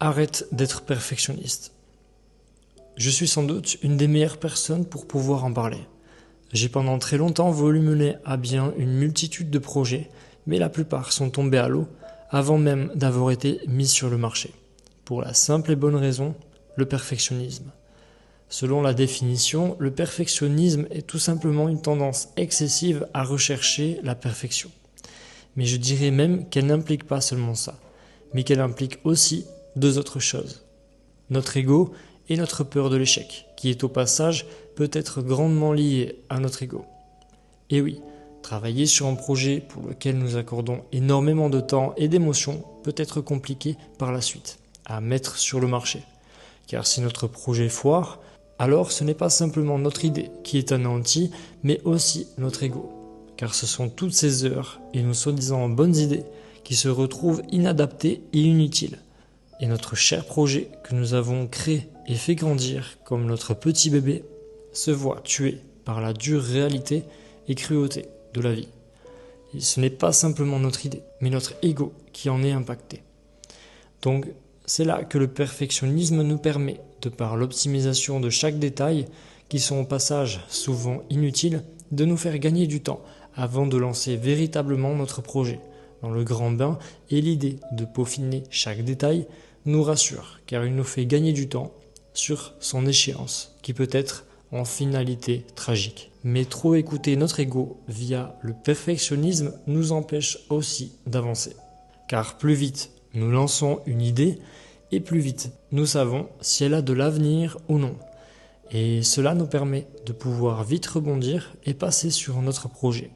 arrête d'être perfectionniste. Je suis sans doute une des meilleures personnes pour pouvoir en parler. J'ai pendant très longtemps voulu mener à bien une multitude de projets, mais la plupart sont tombés à l'eau avant même d'avoir été mis sur le marché. Pour la simple et bonne raison, le perfectionnisme. Selon la définition, le perfectionnisme est tout simplement une tendance excessive à rechercher la perfection. Mais je dirais même qu'elle n'implique pas seulement ça, mais qu'elle implique aussi deux autres choses. Notre ego et notre peur de l'échec, qui est au passage peut-être grandement liée à notre ego. Et oui, travailler sur un projet pour lequel nous accordons énormément de temps et d'émotions peut être compliqué par la suite, à mettre sur le marché. Car si notre projet foire, alors ce n'est pas simplement notre idée qui est anéantie, mais aussi notre ego. Car ce sont toutes ces heures et nos soi-disant bonnes idées qui se retrouvent inadaptées et inutiles. Et notre cher projet que nous avons créé et fait grandir comme notre petit bébé se voit tué par la dure réalité et cruauté de la vie. Et ce n'est pas simplement notre idée, mais notre ego qui en est impacté. Donc c'est là que le perfectionnisme nous permet, de par l'optimisation de chaque détail, qui sont au passage souvent inutiles, de nous faire gagner du temps avant de lancer véritablement notre projet dans le grand bain, et l'idée de peaufiner chaque détail nous rassure car il nous fait gagner du temps sur son échéance qui peut être en finalité tragique. Mais trop écouter notre ego via le perfectionnisme nous empêche aussi d'avancer. Car plus vite nous lançons une idée et plus vite nous savons si elle a de l'avenir ou non. Et cela nous permet de pouvoir vite rebondir et passer sur notre projet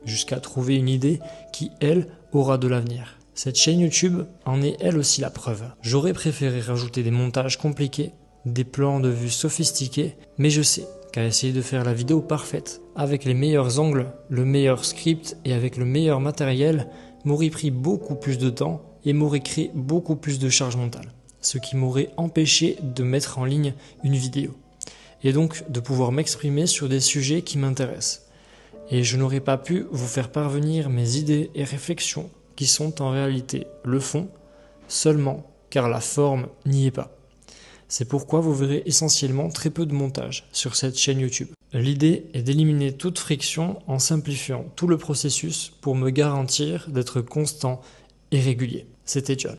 jusqu'à trouver une idée qui, elle, aura de l'avenir. Cette chaîne YouTube en est elle aussi la preuve. J'aurais préféré rajouter des montages compliqués, des plans de vue sophistiqués, mais je sais qu'à essayer de faire la vidéo parfaite, avec les meilleurs angles, le meilleur script et avec le meilleur matériel, m'aurait pris beaucoup plus de temps et m'aurait créé beaucoup plus de charge mentale, ce qui m'aurait empêché de mettre en ligne une vidéo, et donc de pouvoir m'exprimer sur des sujets qui m'intéressent. Et je n'aurais pas pu vous faire parvenir mes idées et réflexions qui sont en réalité le fond, seulement car la forme n'y est pas. C'est pourquoi vous verrez essentiellement très peu de montage sur cette chaîne YouTube. L'idée est d'éliminer toute friction en simplifiant tout le processus pour me garantir d'être constant et régulier. C'était John.